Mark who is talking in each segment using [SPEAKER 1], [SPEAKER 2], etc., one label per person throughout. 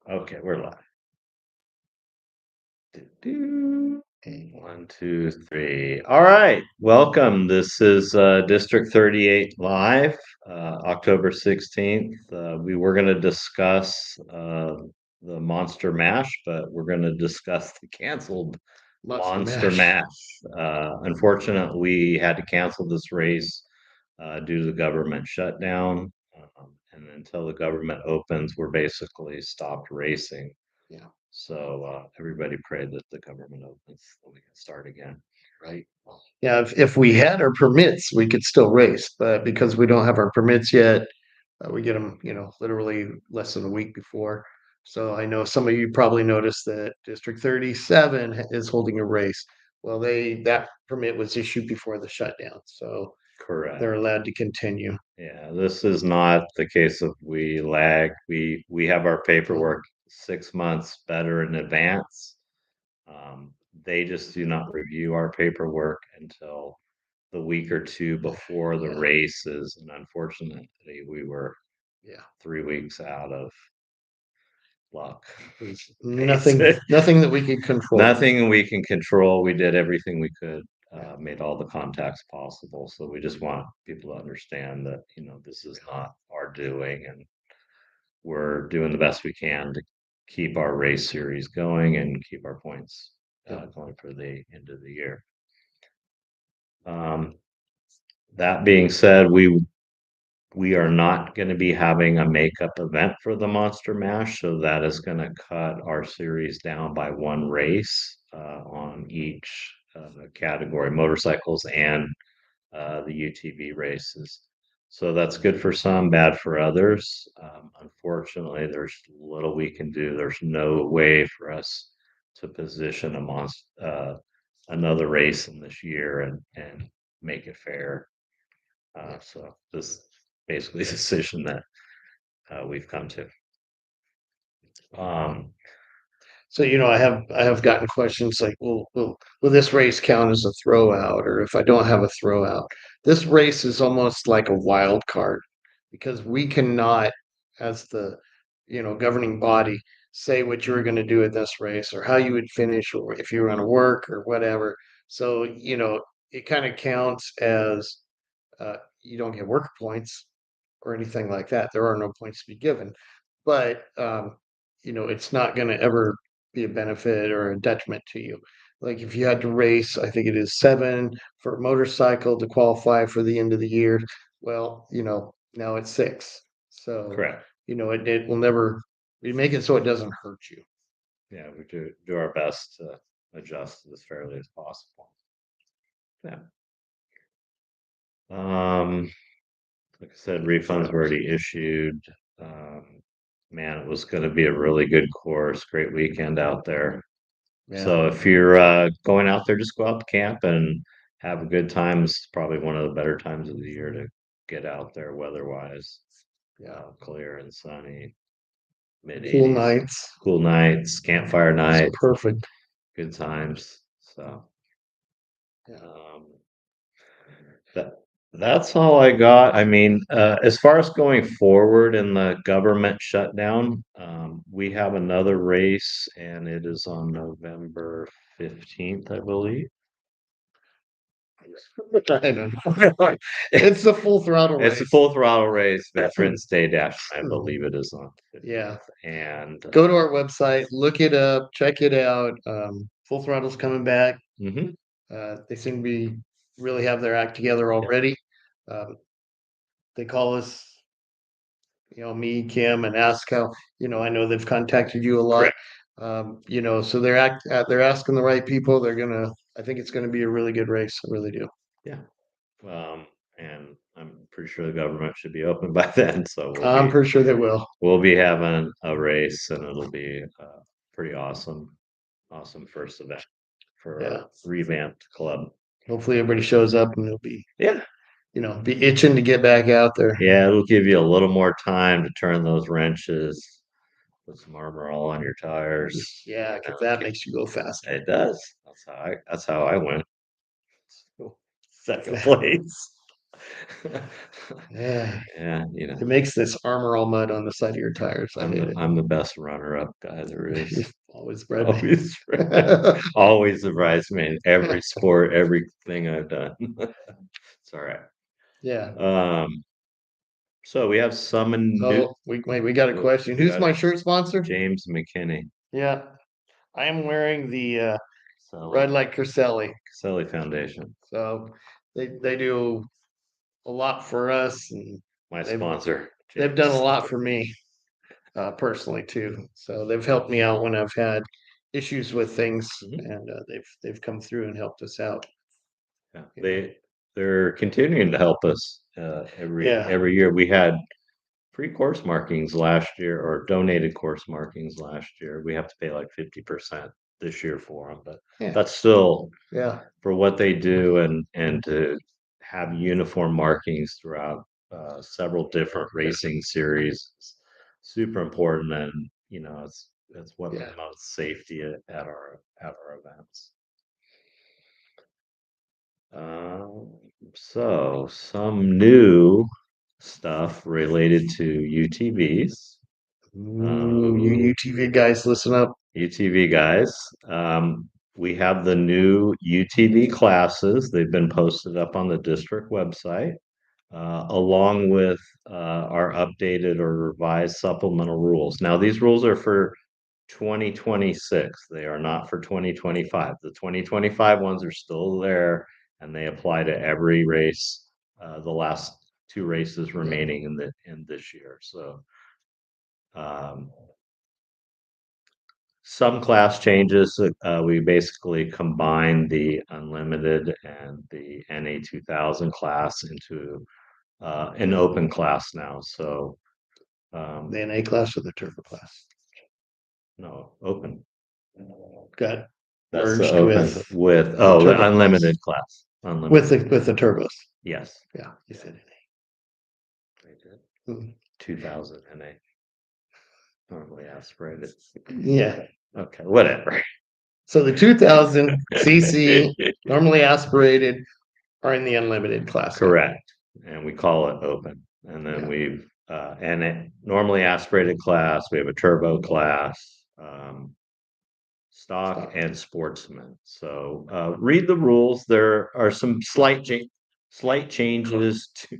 [SPEAKER 1] Okay, we're live. Do-do.
[SPEAKER 2] Okay.
[SPEAKER 1] 1, 2, 3. All right, welcome. This is District 38 Live, October 16th. We were going to discuss the Monster Mash, but we're going to discuss the canceled Monster Mash. Unfortunately, we had to cancel this race due to the government shutdown. And until the government opens, we're basically stopped racing.
[SPEAKER 2] Yeah,
[SPEAKER 1] So everybody prayed that the government opens so we can start again.
[SPEAKER 2] right. Yeah, if we had our permits, we could still race, but because we don't have our permits yet, we get them, literally less than a week before. So I know some of you probably noticed that District 37 is holding a race. Well, that permit was issued before the shutdown, so
[SPEAKER 1] Correct.
[SPEAKER 2] they're allowed to continue.
[SPEAKER 1] Yeah, this is not the case of we lag. We have our paperwork 6 months better in advance. They just do not review our paperwork until the week or two before the
[SPEAKER 2] Yeah.
[SPEAKER 1] races, and unfortunately, we were
[SPEAKER 2] Yeah,
[SPEAKER 1] 3 weeks out of luck.
[SPEAKER 2] there's
[SPEAKER 1] Basic.
[SPEAKER 2] nothing that we could control.
[SPEAKER 1] Nothing we can control. We did everything we could,
[SPEAKER 2] Yeah.
[SPEAKER 1] made all the contacts possible. So we just want people to understand that, this is not our doing, and we're doing the best we can to keep our race series going and keep our points going for the end of the year. Um, that being said, we are not going to be having a makeup event for the Monster Mash, so that is going to cut our series down by one race on each category, motorcycles and the UTV races. So that's good for some, bad for others. Unfortunately, there's little we can do. There's no way for us to position another race in this year and make it fair. So this basically a decision that we've come to.
[SPEAKER 2] So I have gotten questions like, will this race count as a throwout, or if I don't have a throwout? This race is almost like a wild card because we cannot, as the governing body, say what you were going to do at this race or how you would finish, or if you were going to work or whatever. So it kind of counts as you don't get work points or anything like that. There are no points to be given, but it's not going to ever be a benefit or a detriment to you. Like if you had to race, I think it is 7 for a motorcycle to qualify for the end of the year. Well, now it's 6. So,
[SPEAKER 1] Correct.
[SPEAKER 2] it will never, we make it so it doesn't hurt you.
[SPEAKER 1] Yeah, we do our best to adjust as fairly as possible. Yeah. Like I said, refunds were already issued. Man, it was going to be a really good course, great weekend out there.
[SPEAKER 2] Yeah.
[SPEAKER 1] So if you're going out there, just go out to camp and have a good time. It's probably one of the better times of the year to get out there weather-wise.
[SPEAKER 2] Yeah.
[SPEAKER 1] Clear and sunny, mid
[SPEAKER 2] Cool
[SPEAKER 1] 80s,
[SPEAKER 2] nights.
[SPEAKER 1] cool nights, campfire
[SPEAKER 2] It's
[SPEAKER 1] nights,
[SPEAKER 2] perfect.
[SPEAKER 1] good times. So
[SPEAKER 2] Yeah.
[SPEAKER 1] that that's all I got. I mean, as far as going forward in the government shutdown, we have another race, and it is on November 15th, I believe.
[SPEAKER 2] I don't know. It's the full throttle
[SPEAKER 1] It's a
[SPEAKER 2] race.
[SPEAKER 1] full throttle race, Veterans Day Dash. I believe it is on.
[SPEAKER 2] Yeah.
[SPEAKER 1] And
[SPEAKER 2] Go to our website, look it up, check it out. Full Throttle's coming back.
[SPEAKER 1] mhm.
[SPEAKER 2] They seem to be really have their act together already. Um, they call us, me, Kim, and ask how. I know they've contacted you a lot. So they're asking the right people. I think it's gonna be a really good race. I really do.
[SPEAKER 1] Yeah. And I'm pretty sure the government should be open by then, so
[SPEAKER 2] I'm pretty sure they will.
[SPEAKER 1] we'll be having a race, and it'll be pretty awesome first event for
[SPEAKER 2] Yeah.
[SPEAKER 1] our revamped club.
[SPEAKER 2] Hopefully everybody shows up and they'll be,
[SPEAKER 1] Yeah.
[SPEAKER 2] be itching to get back out there.
[SPEAKER 1] Yeah, it'll give you a little more time to turn those wrenches, put some armor all on your tires.
[SPEAKER 2] Yeah, because that makes you go faster.
[SPEAKER 1] It does. That's how I went. Second place.
[SPEAKER 2] Yeah,
[SPEAKER 1] Yeah,
[SPEAKER 2] it makes this armor all mud on the side of your tires. I hate it.
[SPEAKER 1] I'm the best runner-up guy there is.
[SPEAKER 2] You've always bred me.
[SPEAKER 1] Always always surprised me in every sport, everything I've done. It's alright.
[SPEAKER 2] Yeah.
[SPEAKER 1] Um, so we have some new
[SPEAKER 2] Oh, we got a
[SPEAKER 1] oh,
[SPEAKER 2] question.
[SPEAKER 1] we
[SPEAKER 2] Who's
[SPEAKER 1] got
[SPEAKER 2] my shirt sponsor?
[SPEAKER 1] James McKinney,
[SPEAKER 2] Yeah, I am wearing the Red
[SPEAKER 1] Sully
[SPEAKER 2] Light Cruselli.
[SPEAKER 1] Sully Foundation,
[SPEAKER 2] So they do a lot for us, and
[SPEAKER 1] my
[SPEAKER 2] they've
[SPEAKER 1] sponsor,
[SPEAKER 2] they've done a
[SPEAKER 1] James.
[SPEAKER 2] lot for me personally too. So they've helped me out when I've had issues with things,
[SPEAKER 1] Mhm.
[SPEAKER 2] and they've come through and helped us out.
[SPEAKER 1] Yeah,
[SPEAKER 2] You know.
[SPEAKER 1] they're continuing to help us,
[SPEAKER 2] Yeah,
[SPEAKER 1] every year. We had free course markings last year or donated course markings last year. We have to pay like 50% this year for them, but
[SPEAKER 2] yeah,
[SPEAKER 1] that's still
[SPEAKER 2] yeah,
[SPEAKER 1] for what they do and to have uniform markings throughout several different racing series is super important, and it's what
[SPEAKER 2] yeah.
[SPEAKER 1] promotes safety at our events. So some new stuff related to UTVs.
[SPEAKER 2] Ooh, you UTV guys, listen up.
[SPEAKER 1] UTV guys. We have the new UTV classes. They've been posted up on the district website, along with our updated or revised supplemental rules. Now, these rules are for 2026. They are not for 2025. The 2025 ones are still there, and they apply to every race, the last two races
[SPEAKER 2] Yeah.
[SPEAKER 1] remaining in this year. So, um, some class changes, we basically combined the unlimited and the NA 2000 class into an open class now. So,
[SPEAKER 2] The NA class or the turbo class
[SPEAKER 1] no, open.
[SPEAKER 2] got
[SPEAKER 1] That's the
[SPEAKER 2] merged
[SPEAKER 1] open with,
[SPEAKER 2] the
[SPEAKER 1] oh, the
[SPEAKER 2] turbo class
[SPEAKER 1] unlimited class.
[SPEAKER 2] with
[SPEAKER 1] Unlimited.
[SPEAKER 2] the turbos.
[SPEAKER 1] Yes.
[SPEAKER 2] Yeah, you
[SPEAKER 1] Yeah,
[SPEAKER 2] said
[SPEAKER 1] they did.
[SPEAKER 2] NA.
[SPEAKER 1] 2000 NA. Normally aspirated.
[SPEAKER 2] Yeah.
[SPEAKER 1] Okay, whatever.
[SPEAKER 2] So the 2000 CC normally aspirated are in the unlimited class now.
[SPEAKER 1] Correct. And we call it open. And then
[SPEAKER 2] Yeah.
[SPEAKER 1] and it normally aspirated class, we have a turbo class, stock
[SPEAKER 2] Stock.
[SPEAKER 1] and sportsman. So read the rules. There are some slight changes to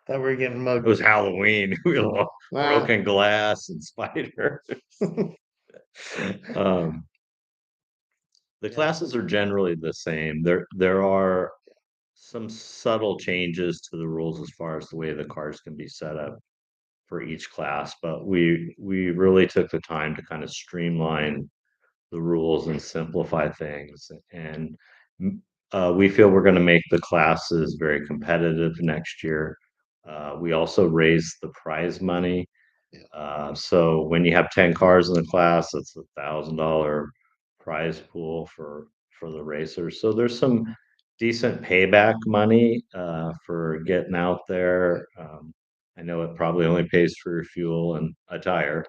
[SPEAKER 2] That we're getting
[SPEAKER 1] it
[SPEAKER 2] mugged.
[SPEAKER 1] was Halloween. We had a lot of
[SPEAKER 2] Ah.
[SPEAKER 1] broken glass and spiders. Um, the
[SPEAKER 2] Yeah.
[SPEAKER 1] classes are generally the same. There are some subtle changes to the rules as far as the way the cars can be set up for each class, but we really took the time to kind of streamline the rules and simplify things. And we feel we're going to make the classes very competitive next year. We also raised the prize money.
[SPEAKER 2] Yeah.
[SPEAKER 1] So when you have 10 cars in the class, it's $1,000 prize pool for the racers. So there's some decent payback money for getting out there. I know it probably only pays for your fuel and a tire,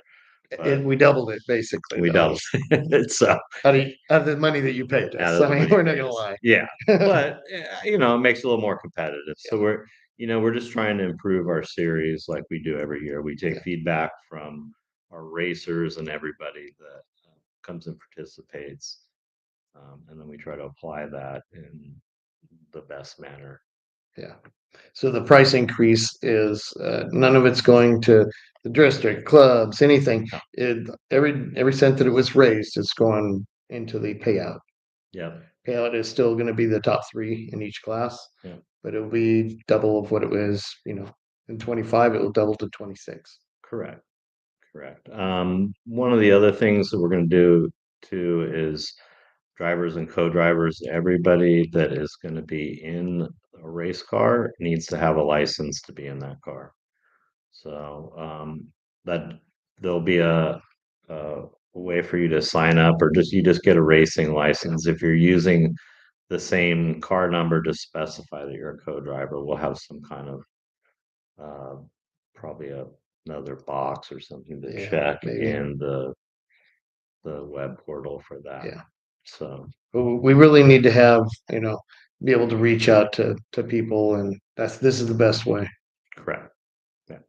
[SPEAKER 1] but
[SPEAKER 2] We doubled it basically
[SPEAKER 1] we
[SPEAKER 2] though.
[SPEAKER 1] doubled it. So
[SPEAKER 2] Out of the money that you paid
[SPEAKER 1] out
[SPEAKER 2] us.
[SPEAKER 1] of
[SPEAKER 2] I
[SPEAKER 1] the
[SPEAKER 2] mean,
[SPEAKER 1] money
[SPEAKER 2] we're not
[SPEAKER 1] paid
[SPEAKER 2] gonna
[SPEAKER 1] us.
[SPEAKER 2] lie.
[SPEAKER 1] Yeah, but it makes it a little more competitive. So
[SPEAKER 2] Yeah.
[SPEAKER 1] we're just trying to improve our series like we do every year. We take
[SPEAKER 2] Yeah.
[SPEAKER 1] feedback from our racers and everybody that comes and participates, and then we try to apply that in the best manner.
[SPEAKER 2] Yeah. So the price increase is none of it's going to the district clubs, anything.
[SPEAKER 1] No.
[SPEAKER 2] Every cent that it was raised is going into the payout.
[SPEAKER 1] Yep.
[SPEAKER 2] Payout is still going to be the top three in each class,
[SPEAKER 1] Yep.
[SPEAKER 2] but it'll be double of what it was. In 25, it will double to 26.
[SPEAKER 1] Correct. Correct. One of the other things that we're going to do too is drivers and co-drivers, everybody that is going to be in a race car needs to have a license to be in that car. So that there'll be a way for you to sign up, or you just get a racing
[SPEAKER 2] Yeah.
[SPEAKER 1] license. If you're using the same car number to specify that you're a co-driver, we'll have some kind of uh, probably another box or something to
[SPEAKER 2] Yeah.
[SPEAKER 1] check
[SPEAKER 2] Maybe.
[SPEAKER 1] in the web portal for that.
[SPEAKER 2] Yeah.
[SPEAKER 1] So
[SPEAKER 2] But we really need to have, be able to reach out to people and This is the best way.
[SPEAKER 1] Correct. Yeah.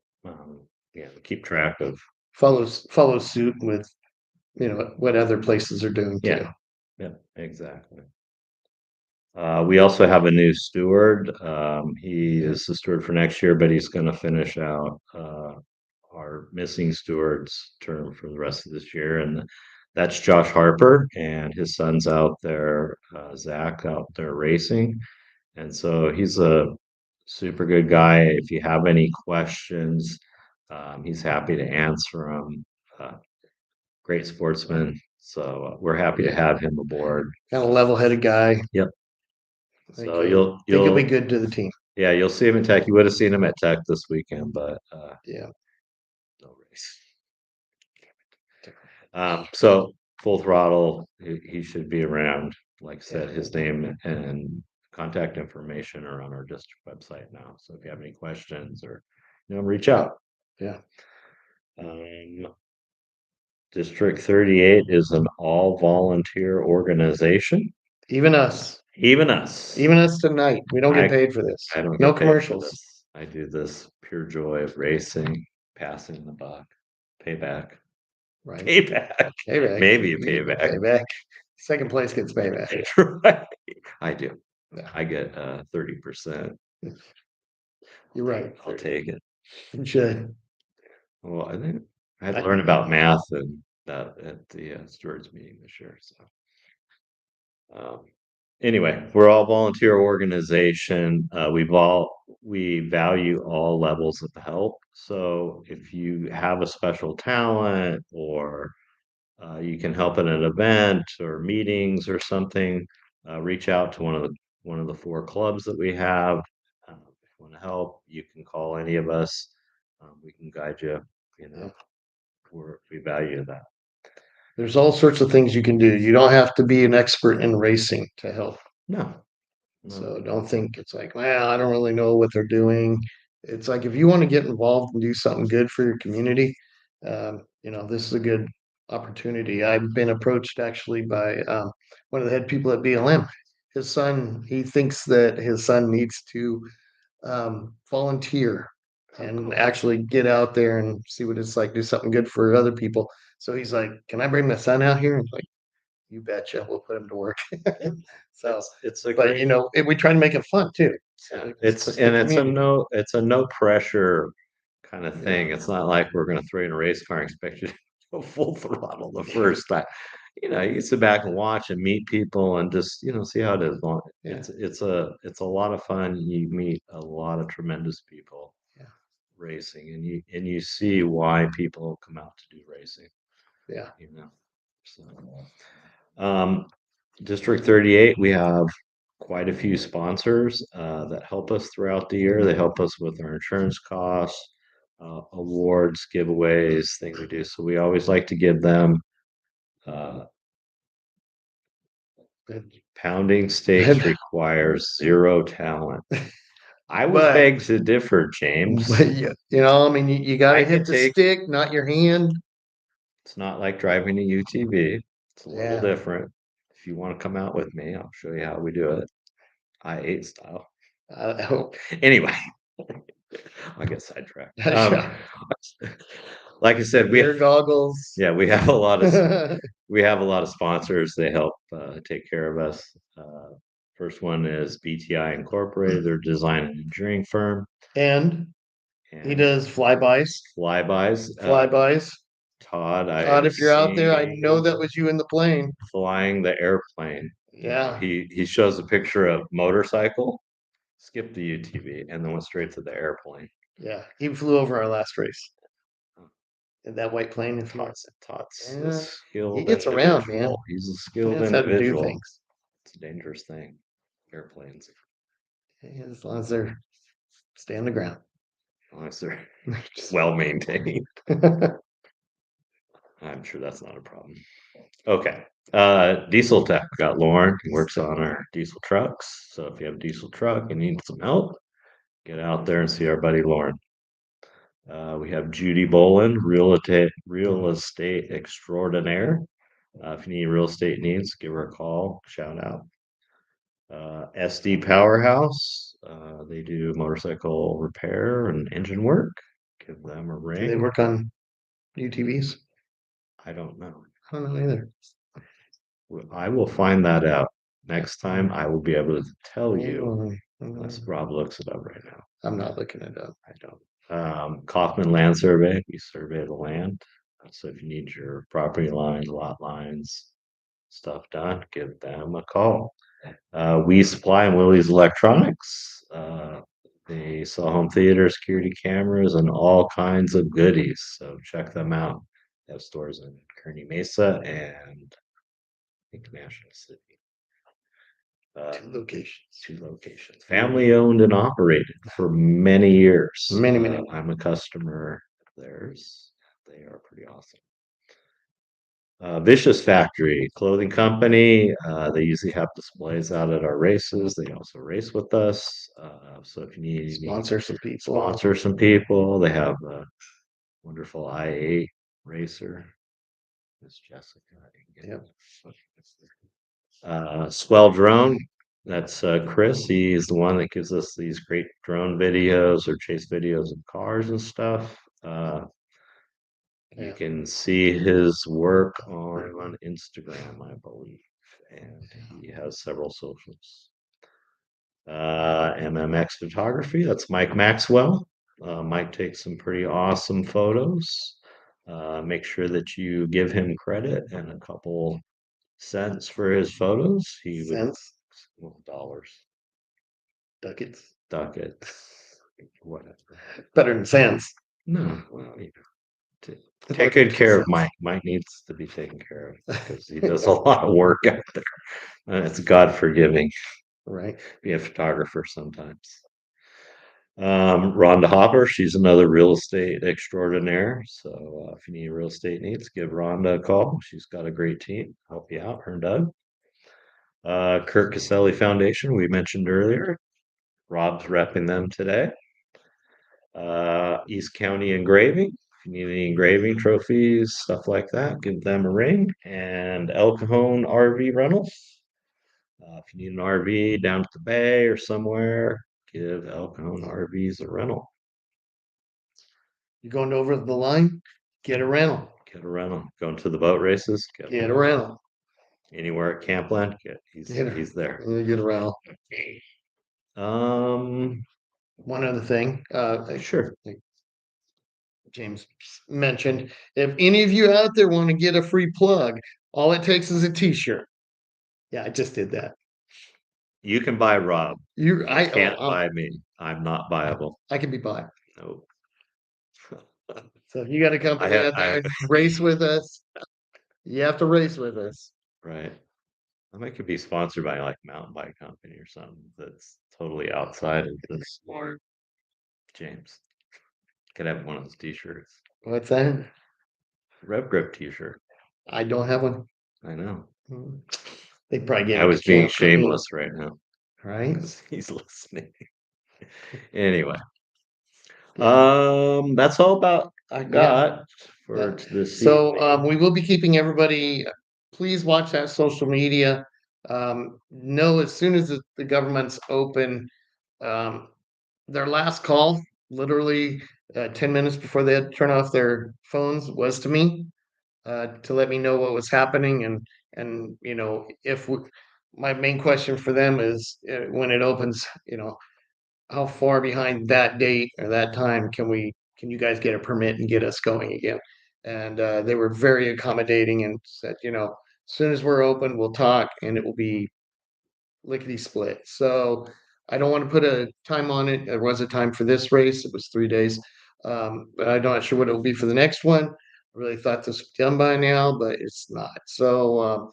[SPEAKER 1] Yeah, keep track of.
[SPEAKER 2] Follow suit with what other places are doing too.
[SPEAKER 1] Yeah. Yeah, exactly. We also have a new steward. He is the steward for next year, but he's going to finish out our missing steward's term for the rest of this year. And that's Josh Harper, and his son's out there, Zach, out there racing. And so he's a super good guy. If you have any questions, he's happy to answer them. Great sportsman. So we're happy to have him aboard.
[SPEAKER 2] Kind of level-headed guy.
[SPEAKER 1] Yep. So
[SPEAKER 2] think he'll be good to the team.
[SPEAKER 1] Yeah, you'll see him in Tech. You would have seen him at Tech this weekend, but
[SPEAKER 2] Yeah.
[SPEAKER 1] no race. So full throttle. He should be around. Like I said, his name and contact information are on our district website now. So if you have any questions or reach out.
[SPEAKER 2] Yeah.
[SPEAKER 1] District 38 is an all volunteer organization.
[SPEAKER 2] Even us.
[SPEAKER 1] Even us.
[SPEAKER 2] Even us tonight. We don't get paid for this.
[SPEAKER 1] I don't
[SPEAKER 2] no
[SPEAKER 1] get paid for
[SPEAKER 2] commercials.
[SPEAKER 1] this. I do this pure joy of racing, passing the buck, payback.
[SPEAKER 2] Right.
[SPEAKER 1] Payback. Maybe a payback.
[SPEAKER 2] Payback. Second place gets payback.
[SPEAKER 1] Right. I do. I get 30%.
[SPEAKER 2] You're right.
[SPEAKER 1] I'll take it.
[SPEAKER 2] You should.
[SPEAKER 1] Well, I think I had to learn about math and that at the stewards meeting this year. So anyway, we're all volunteer organization. We value all levels of help. So if you have a special talent or you can help at an event or meetings or something, reach out to one of the 4 clubs that we have. If you want to help, you can call any of us. We can guide you. We value that.
[SPEAKER 2] There's all sorts of things you can do. You don't have to be an expert in racing to help.
[SPEAKER 1] No.
[SPEAKER 2] So don't think it's like, well, I don't really know what they're doing. It's like if you want to get involved and do something good for your community, this is a good opportunity. I've been approached actually by one of the head people at BLM. His son, he thinks that his son needs to volunteer and actually get out there and see what it's like, do something good for other people. So he's like, "Can I bring my son out here?" And like, you betcha, we'll put him to work. So
[SPEAKER 1] it's a
[SPEAKER 2] but we try to make it fun too.
[SPEAKER 1] So it's a no pressure kind of thing. It's not like we're going to throw you in a race car and expect you to go full throttle the first time. You can sit back and watch and meet people and just see how it is. It's a lot of fun. You meet a lot of tremendous people racing, and you see why people come out to do racing.
[SPEAKER 2] Yeah.
[SPEAKER 1] So District 38, we have quite a few sponsors that help us throughout the year. They help us with our insurance costs, awards, giveaways, things we do. So we always like to give them pounding steaks requires 0 talent. I would beg to differ, James.
[SPEAKER 2] But you got to hit the stick, not your hand.
[SPEAKER 1] It's not like driving a UTV. It's a little different. If you want to come out with me, I'll show you how we do it. I-8 style. Anyway, I get sidetracked. Like I said, we have
[SPEAKER 2] goggles.
[SPEAKER 1] Yeah, we have a lot of sponsors. They help take care of us. First one is BTI Incorporated. They're a design and engineering firm.
[SPEAKER 2] And he does flybys.
[SPEAKER 1] Todd,
[SPEAKER 2] if you're out there, I know that was you in the plane.
[SPEAKER 1] Flying the airplane.
[SPEAKER 2] Yeah.
[SPEAKER 1] He shows a picture of motorcycle, skipped the UTV, and then went straight to the airplane.
[SPEAKER 2] Yeah, he flew over our last race. In that white plane,
[SPEAKER 1] Todd's a skilled
[SPEAKER 2] he gets around, man.
[SPEAKER 1] He's a skilled individual.
[SPEAKER 2] Do things.
[SPEAKER 1] It's a dangerous thing. Airplanes.
[SPEAKER 2] As long as they're stay on the ground.
[SPEAKER 1] As long as they're well maintained. I'm sure that's not a problem. Okay. Diesel Tech. Got Lauren. He works on our diesel trucks. So if you have a diesel truck and need some help, get out there and see our buddy Lauren. We have Judy Bolin, real estate extraordinaire. If you need real estate needs, give her a call, shout out. SD Powerhouse. They do motorcycle repair and engine work. Give them a
[SPEAKER 2] Do they
[SPEAKER 1] ring.
[SPEAKER 2] work on UTVs?
[SPEAKER 1] I don't know.
[SPEAKER 2] I don't know either.
[SPEAKER 1] I will find that out next time. I will be able to tell you unless
[SPEAKER 2] Mm,
[SPEAKER 1] Rob looks it up right now.
[SPEAKER 2] I'm not looking it up.
[SPEAKER 1] I don't. Kaufman Land Survey. We survey the land. So if you need your property lines, lot lines, stuff done, give them a call. We supply and Willie's Electronics. They sell home theater, security cameras, and all kinds of goodies. So check them out. They have stores in Kearney Mesa and I think National City.
[SPEAKER 2] Two locations.
[SPEAKER 1] Two locations. Family owned and operated for many years.
[SPEAKER 2] Many.
[SPEAKER 1] I'm a customer of theirs. They are pretty awesome. Vicious Factory clothing company. They usually have displays out at our races. They also race with us. So if you need any
[SPEAKER 2] Sponsor some people.
[SPEAKER 1] sponsor some people, they have a wonderful I-8 racer. Miss Jessica.
[SPEAKER 2] Yep.
[SPEAKER 1] Swell Drone. That's Chris. He's the one that gives us these great drone videos or chase videos of cars and stuff. You
[SPEAKER 2] Yeah.
[SPEAKER 1] can see his work on Instagram, I believe, and he has several socials. MMX Photography, that's Mike Maxwell. Mike takes some pretty awesome photos. Make sure that you give him credit and a couple cents for his photos. He would,
[SPEAKER 2] Cents,
[SPEAKER 1] well, dollars,
[SPEAKER 2] ducats.
[SPEAKER 1] ducats, whatever.
[SPEAKER 2] Better than cents.
[SPEAKER 1] No, well, take good care of Mike. Mike needs to be taken care of because he does a lot of work out there. It's God forgiving.
[SPEAKER 2] Right.
[SPEAKER 1] Be a photographer sometimes. Rhonda Hopper, she's another real estate extraordinaire. So if you need real estate needs, give Rhonda a call. She's got a great team. Help you out, her and Doug. Kurt Caselli Foundation, we mentioned earlier. Rob's repping them today. East County Engraving. If you need any engraving trophies, stuff like that, give them a ring. And El Cajon RV Rentals. If you need an RV down at the bay or somewhere, give El Cajon RVs a rental.
[SPEAKER 2] You going over the line? Get a rental.
[SPEAKER 1] Get a rental. Going to the boat races,
[SPEAKER 2] Get a rental.
[SPEAKER 1] anywhere at Campland, he's there.
[SPEAKER 2] Get a rental.
[SPEAKER 1] Um,
[SPEAKER 2] One other thing,
[SPEAKER 1] sure.
[SPEAKER 2] James mentioned, if any of you out there want to get a free plug, all it takes is a t-shirt. Yeah, I just did that.
[SPEAKER 1] You can buy Rob.
[SPEAKER 2] I
[SPEAKER 1] Can't buy me. I'm not viable.
[SPEAKER 2] I can be bought.
[SPEAKER 1] No.
[SPEAKER 2] So if you got a company out there, race with us. You have to race with us.
[SPEAKER 1] Right. I might could be sponsored by like mountain bike company or something that's totally outside of this. James could have one of those t-shirts.
[SPEAKER 2] What's that?
[SPEAKER 1] Rev Grip t-shirt.
[SPEAKER 2] I don't have one.
[SPEAKER 1] I know.
[SPEAKER 2] They probably get.
[SPEAKER 1] I was being shameless right now.
[SPEAKER 2] Right?
[SPEAKER 1] He's listening. Anyway.
[SPEAKER 2] Yeah.
[SPEAKER 1] That's all about I got for this.
[SPEAKER 2] So we will be keeping everybody. Please watch that social media. Know as soon as the government's open, their last call, literally 10 minutes before they had to turn off their phones, was to me to let me know what was happening and if my main question for them is when it opens, how far behind that date or that time can you guys get a permit and get us going again? And they were very accommodating and said, as soon as we're open, we'll talk and it will be lickety split. So I don't want to put a time on it. There was a time for this race. It was 3 days. But I'm not sure what it will be for the next one. I really thought this was done by now, but it's not. So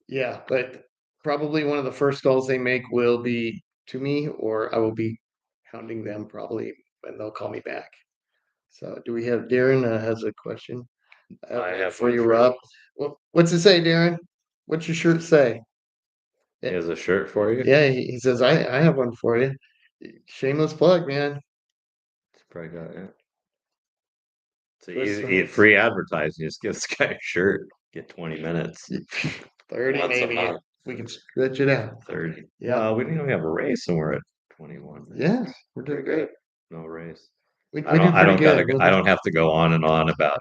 [SPEAKER 2] yeah, but probably one of the first calls they make will be to me, or I will be hounding them probably, and they'll call me back. So, do we have Darren has a question?
[SPEAKER 1] I have
[SPEAKER 2] for you, Rob. What's it say, Darren? What's your shirt say?
[SPEAKER 1] He has a shirt for you.
[SPEAKER 2] Yeah, he says I have one for you. Shameless plug, man.
[SPEAKER 1] It's probably got it. So
[SPEAKER 2] First
[SPEAKER 1] you free advertising. Just give this guy a shirt. Get 20 minutes.
[SPEAKER 2] 30
[SPEAKER 1] Once a
[SPEAKER 2] maybe.
[SPEAKER 1] month.
[SPEAKER 2] We can stretch it out.
[SPEAKER 1] 30.
[SPEAKER 2] Yeah.
[SPEAKER 1] Well, we didn't even have a race and we're at 21.
[SPEAKER 2] Yeah, we're doing great.
[SPEAKER 1] No race.
[SPEAKER 2] We
[SPEAKER 1] I
[SPEAKER 2] do
[SPEAKER 1] don't, I
[SPEAKER 2] pretty
[SPEAKER 1] don't gotta,
[SPEAKER 2] good. We'll
[SPEAKER 1] I
[SPEAKER 2] just,
[SPEAKER 1] don't have to go on and on about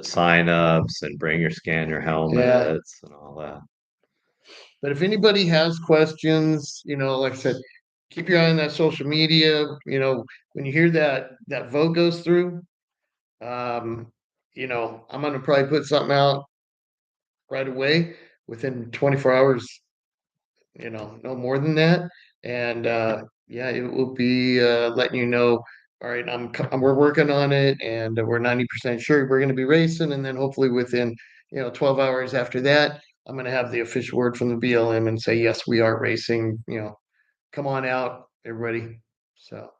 [SPEAKER 1] sign-ups and scan your
[SPEAKER 2] yeah.
[SPEAKER 1] helmets and all that.
[SPEAKER 2] But if anybody has questions, like I said, keep your eye on that social media. When you hear that vote goes through, um, I'm gonna probably put something out right away within 24 hours, no more than that. And yeah, it will be letting you know, all right, we're working on it and we're 90% sure we're going to be racing. And then hopefully within, 12 hours after that, I'm going to have the official word from the BLM and say, yes, we are racing, come on out, everybody. So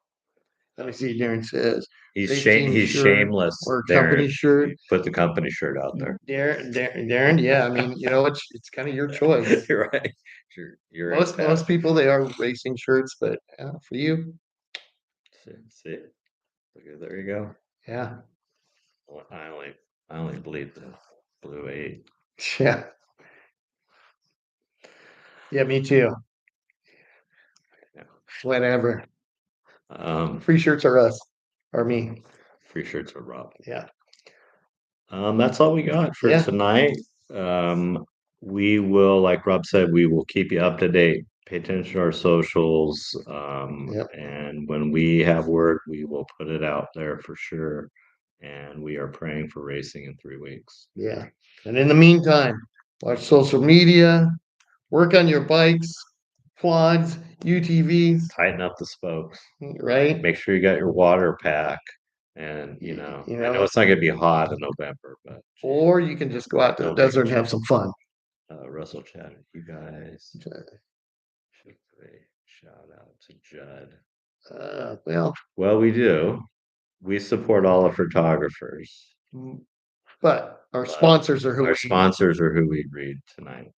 [SPEAKER 2] let me see, Darren says, race team
[SPEAKER 1] He's
[SPEAKER 2] shirt
[SPEAKER 1] shameless,
[SPEAKER 2] or
[SPEAKER 1] Darren.
[SPEAKER 2] company shirt.
[SPEAKER 1] You put the company shirt out there.
[SPEAKER 2] Darren, yeah, I mean, it's kind of your choice.
[SPEAKER 1] You're right. You're
[SPEAKER 2] Most people they are racing shirts, but for you,
[SPEAKER 1] see. Okay, there you go.
[SPEAKER 2] yeah,
[SPEAKER 1] Well, I only bleed the blue 8.
[SPEAKER 2] yeah, yeah, me too.
[SPEAKER 1] Yeah.
[SPEAKER 2] Whatever.
[SPEAKER 1] Um,
[SPEAKER 2] Free shirts are us, or me.
[SPEAKER 1] free shirts are Rob.
[SPEAKER 2] Yeah,
[SPEAKER 1] That's all we got for
[SPEAKER 2] yeah,
[SPEAKER 1] tonight. We will, like Rob said, we will keep you up to date. Pay attention to our socials.
[SPEAKER 2] yep,
[SPEAKER 1] And when we have word, we will put it out there for sure. And we are praying for racing in 3 weeks.
[SPEAKER 2] yeah. And in the meantime, watch social media, work on your bikes, quads, UTVs,
[SPEAKER 1] Tighten up the spokes.
[SPEAKER 2] right?
[SPEAKER 1] Make sure you got your water pack. And
[SPEAKER 2] You
[SPEAKER 1] I know
[SPEAKER 2] know,
[SPEAKER 1] it's not going to be hot in November, but
[SPEAKER 2] or you can just go out to the
[SPEAKER 1] don't take a
[SPEAKER 2] desert and have
[SPEAKER 1] chance.
[SPEAKER 2] some fun.
[SPEAKER 1] Russell chatted. You guys should say shout out to Judd.
[SPEAKER 2] Well,
[SPEAKER 1] Well, we do. We support all the photographers.
[SPEAKER 2] but our
[SPEAKER 1] But
[SPEAKER 2] sponsors are who
[SPEAKER 1] our
[SPEAKER 2] we,
[SPEAKER 1] sponsors are who we read tonight.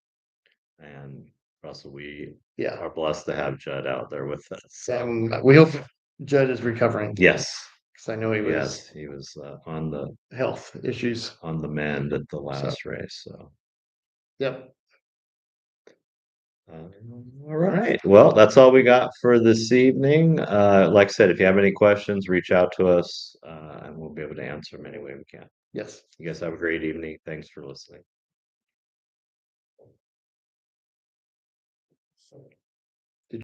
[SPEAKER 1] And Russell, we
[SPEAKER 2] yeah.
[SPEAKER 1] are blessed to have Judd out there with us. So
[SPEAKER 2] We hope Judd is recovering
[SPEAKER 1] yes,
[SPEAKER 2] because I know he was
[SPEAKER 1] yes, he was
[SPEAKER 2] health issues.
[SPEAKER 1] on the mend at the
[SPEAKER 2] So,
[SPEAKER 1] last race. So
[SPEAKER 2] yep.
[SPEAKER 1] all right. Well, that's all we got for this evening. Like I said, if you have any questions, reach out to us, and we'll be able to answer them any way we can.
[SPEAKER 2] Yes.
[SPEAKER 1] You guys have a great evening. Thanks for listening.